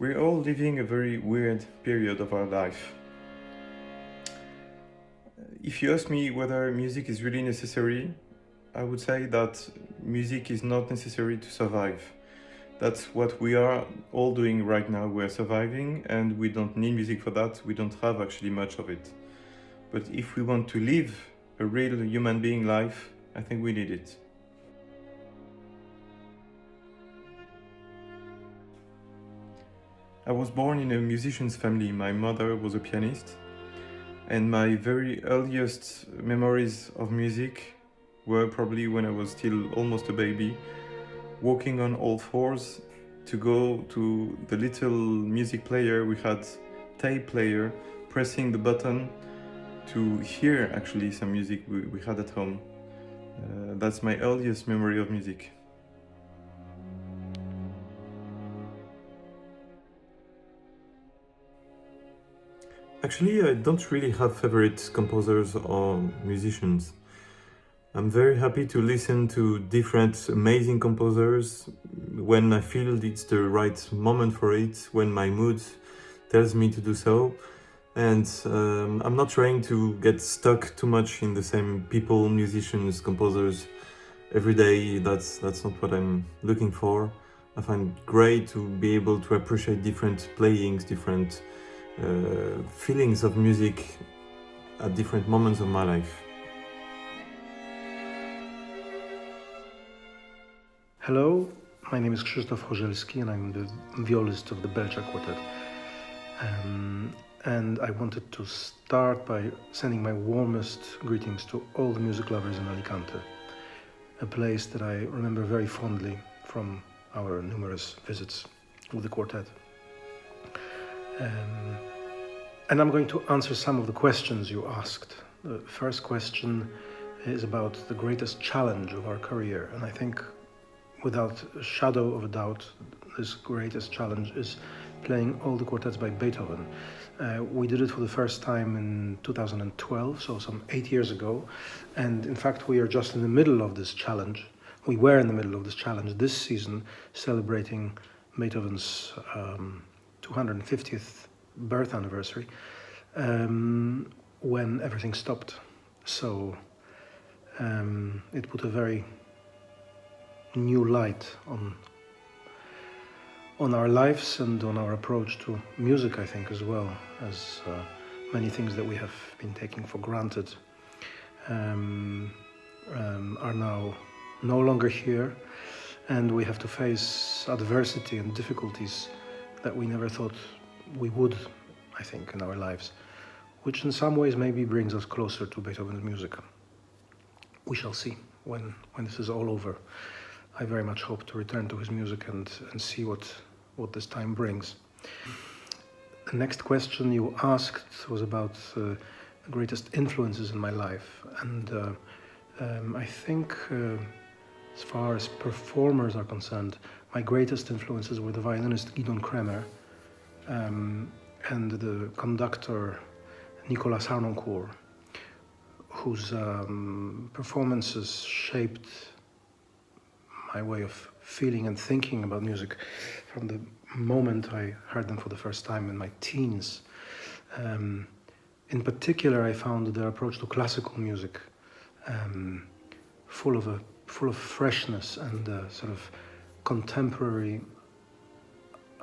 We're all living a very weird period of our life. If you ask me whether music is really necessary, I would say that music is not necessary to survive. That's what we are all doing right now. We're surviving and we don't need music for that. We don't have actually much of it. But if we want to live a real human being life, I think we need it. I was born in a musician's family. My mother was a pianist, and my very earliest memories of music were probably when I was still almost a baby, walking on all fours to go to the little music player we had, tape player, pressing the button to hear actually some music we had at home. That's my earliest memory of music. Actually, I don't really have favorite composers or musicians. I'm very happy to listen to different amazing composers when I feel it's the right moment for it, when my mood tells me to do so. And I'm not trying to get stuck too much in the same people, musicians, composers every day. That's not what I'm looking for. I find it great to be able to appreciate different playings, different feelings of music at different moments of my life. Hello, my name is Krzystof Chorzleski and I'm the violist of the Belcea Quartet. And I wanted to start by sending my warmest greetings to all the music lovers in Alicante, a place that I remember very fondly from our numerous visits with the quartet. And I'm going to answer some of the questions you asked. The first question is about the greatest challenge of our career, and I think without a shadow of a doubt, this greatest challenge is playing all the quartets by Beethoven. We did it for the first time in 2012, so some 8 years ago, and in fact we are just in the middle of this challenge. We were in the middle of this challenge this season, celebrating Beethoven's 250th birth anniversary, when everything stopped. So it put a very new light on our lives and on our approach to music, I think, as well as many things that we have been taking for granted are now no longer here, and we have to face adversity and difficulties that we never thought we would, I think, in our lives, which in some ways maybe brings us closer to Beethoven's music. We shall see when this is all over. I very much hope to return to his music and see what this time brings. The next question you asked was about the greatest influences in my life, and I think as far as performers are concerned, my greatest influences were the violinist Gidon Kremer and the conductor Nicolas Harnoncourt, whose performances shaped my way of feeling and thinking about music from the moment I heard them for the first time in my teens. In particular, I found their approach to classical music full of freshness and sort of contemporary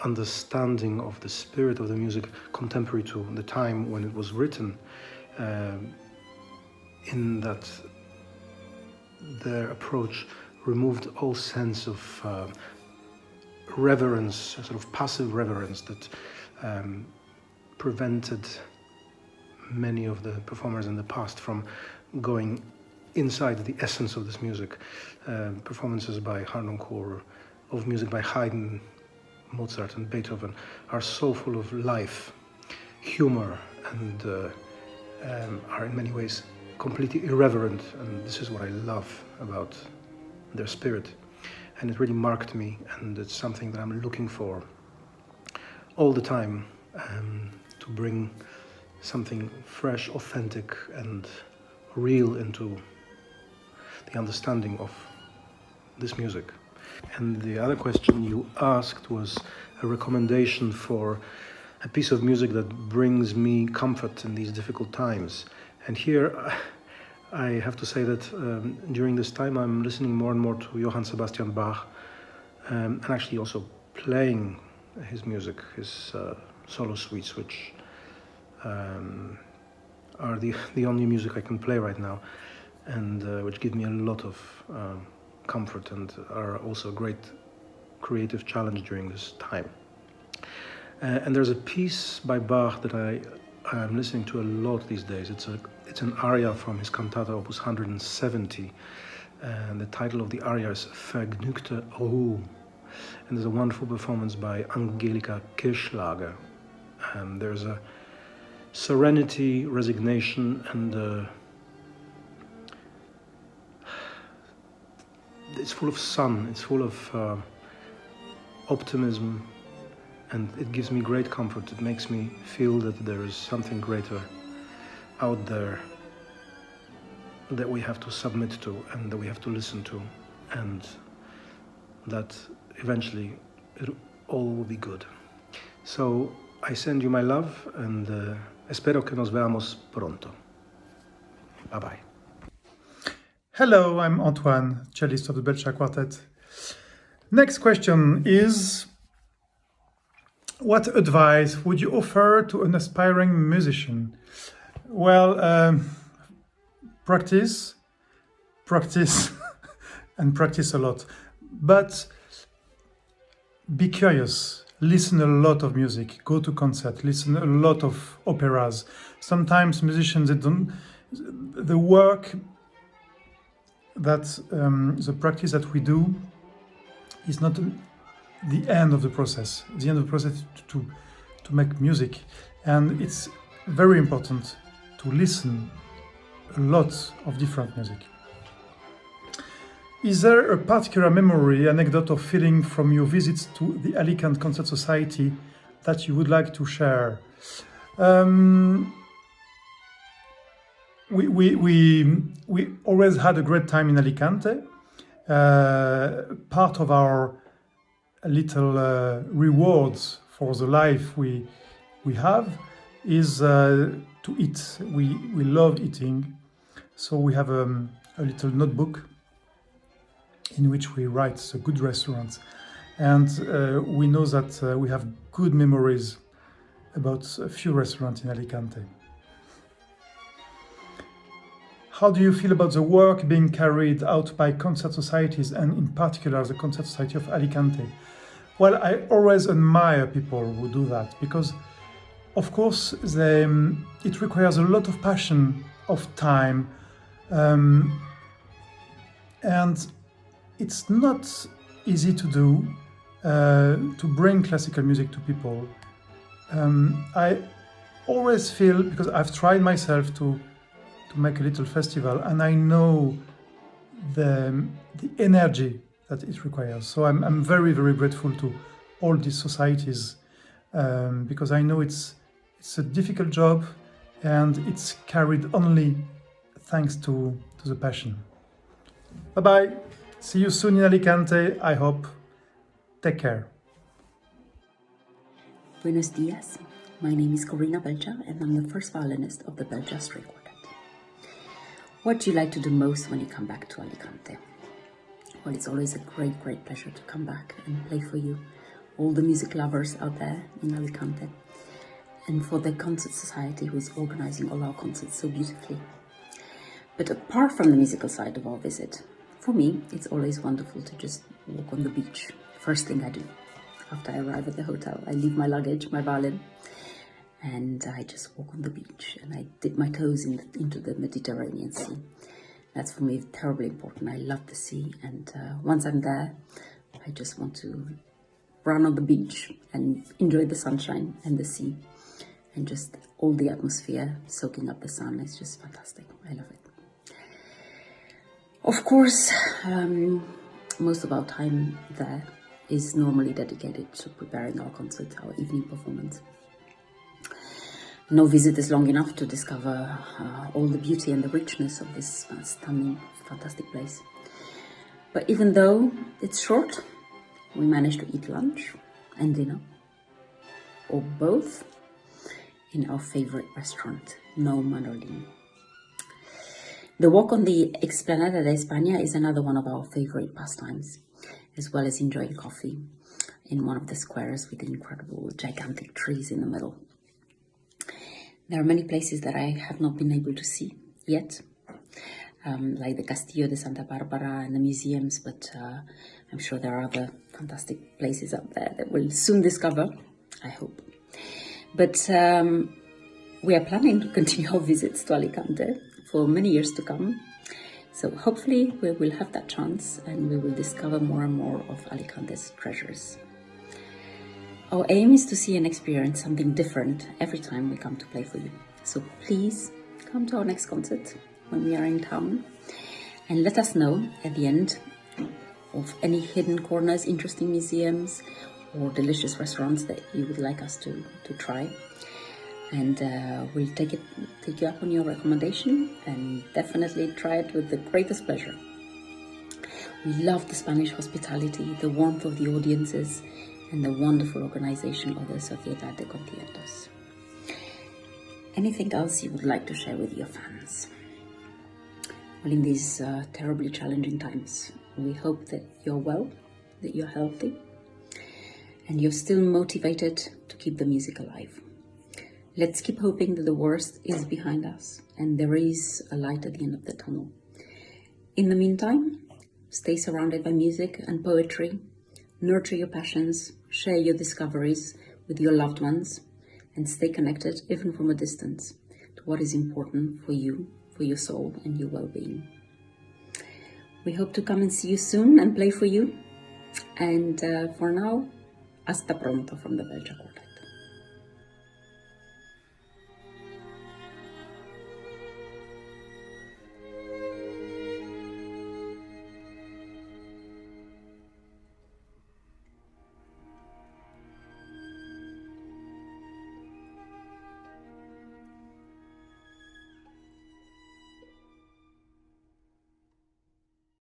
understanding of the spirit of the music, contemporary to the time when it was written, in that their approach removed all sense of reverence, sort of passive reverence that prevented many of the performers in the past from going inside the essence of this music. Performances by Harnoncourt, of music by Haydn, Mozart and Beethoven are so full of life, humor, and are in many ways completely irreverent, and this is what I love about their spirit, and it really marked me, and it's something that I'm looking for all the time, to bring something fresh, authentic and real into the understanding of this music. And the other question you asked was a recommendation for a piece of music that brings me comfort in these difficult times. And here I have to say that during this time I'm listening more and more to Johann Sebastian Bach, and actually also playing his music, his solo suites, which are the only music I can play right now, and which give me a lot of comfort and are also a great creative challenge during this time. And there's a piece by Bach that I'm listening to a lot these days. It's an aria from his cantata opus 170, and the title of the aria is Vergnügte Ruhe. And there's a wonderful performance by Angelika Kirschlager. There's a serenity, resignation, and it's full of sun, it's full of optimism, and it gives me great comfort. It makes me feel that there is something greater out there that we have to submit to and that we have to listen to, and that eventually it all will be good. So I send you my love, and espero que nos veamos pronto. Bye bye. Hello, I'm Antoine, cellist of the Belcea Quartet. Next question is, what advice would you offer to an aspiring musician? Well, practice, and practice a lot. But be curious, listen a lot of music, go to concerts, listen a lot of operas. Sometimes musicians, the work that, the practice that we do is not the end of the process. The end of the process is to make music. And it's very important to listen a lot of different music. Is there a particular memory, anecdote or feeling from your visits to the Alicante Concert Society that you would like to share? We always had a great time in Alicante. Part of our little rewards for the life we have is to eat. We love eating, so we have a little notebook in which we write the good restaurants, and we know that we have good memories about a few restaurants in Alicante. How do you feel about the work being carried out by concert societies, and in particular the Concert Society of Alicante? Well, I always admire people who do that, because of course it requires a lot of passion, of time, and it's not easy to do, to bring classical music to people. I always feel, because I've tried myself to make a little festival, and I know the energy that it requires. So I'm very, very grateful to all these societies, because I know it's a difficult job, and it's carried only thanks to the passion. Bye-bye. See you soon in Alicante, I hope. Take care. Buenos dias. My name is Corina Belcea, and I'm the first violinist of the Belcea String Quartet. What do you like to do most when you come back to Alicante? Well, it's always a great, great pleasure to come back and play for you, all the music lovers out there in Alicante, and for the Concert Society who is organizing all our concerts so beautifully. But apart from the musical side of our visit, for me, it's always wonderful to just walk on the beach. First thing I do after I arrive at the hotel, I leave my luggage, my violin, and I just walk on the beach and I dip my toes into the Mediterranean Sea. That's for me terribly important. I love the sea, and once I'm there, I just want to run on the beach and enjoy the sunshine and the sea, and just all the atmosphere soaking up the sun. It's just fantastic. I love it. Of course, most of our time there is normally dedicated to preparing our concert, our evening performance. No visit is long enough to discover all the beauty and the richness of this stunning, fantastic place. But even though it's short, we managed to eat lunch and dinner or both in our favorite restaurant, No Manolin. The walk on the Explanada de España is another one of our favorite pastimes, as well as enjoying coffee in one of the squares with incredible gigantic trees in the middle. There are many places that I have not been able to see yet, like the Castillo de Santa Barbara and the museums, but I'm sure there are other fantastic places up there that we'll soon discover, I hope. But we are planning to continue our visits to Alicante for many years to come. So hopefully we will have that chance and we will discover more and more of Alicante's treasures. Our aim is to see and experience something different every time we come to play for you. So please come to our next concert when we are in town and let us know at the end of any hidden corners, interesting museums or delicious restaurants that you would like us to try. And we'll take you up on your recommendation and definitely try it with the greatest pleasure. We love the Spanish hospitality, the warmth of the audiences, and the wonderful organization of the Sociedad de Conciertos. Anything else you would like to share with your fans? Well, in these terribly challenging times, we hope that you're well, that you're healthy, and you're still motivated to keep the music alive. Let's keep hoping that the worst is behind us and there is a light at the end of the tunnel. In the meantime, stay surrounded by music and poetry, nurture your passions, share your discoveries with your loved ones, and stay connected, even from a distance, to what is important for you, for your soul and your well-being. We hope to come and see you soon and play for you. And for now, hasta pronto from the Belcea Quartet.